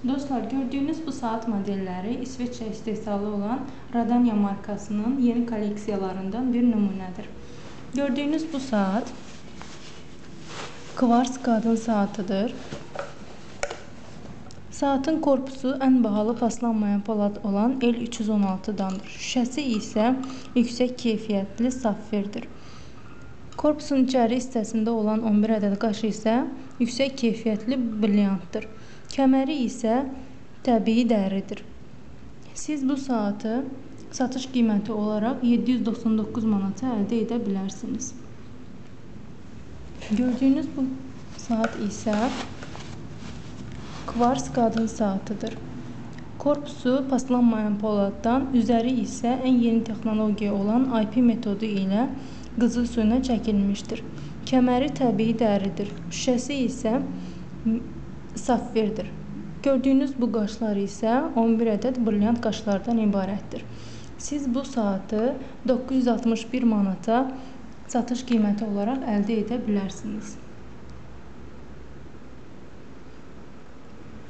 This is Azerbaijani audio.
Dostlar, gördüyünüz bu saat modelləri İsveçrə istehsalı olan Radania markasının yeni kolleksiyalarından bir nümunədir. Gördüyünüz bu saat kvars qadın saatıdır. Saatın korpusu ən bahalı paslanmayan polad olan L316-dandır. Şüşəsi isə yüksək keyfiyyətli safirdir. Korpusun içəri hissəsində olan 11 ədəd qaşı isə yüksək keyfiyyətli brilyantdır. Kəməri isə təbii dəridir. Siz bu saatı satış qiyməti olaraq 799 manata əldə edə bilərsiniz. Gördüyünüz bu saat isə kvars qadın saatıdır. Korpusu paslanmayan poladdan, üzəri isə ən yeni texnologiya olan IP metodu ilə qızıl suyuna çəkilmişdir. Kəməri təbii dəridir. Şüşəsi isə safirdir. Gördüyünüz bu qaşlar isə 11 ədəd brilyant qaşlardan ibarətdir. Siz bu saatı 961 manata satış qiyməti olaraq əldə edə bilərsiniz.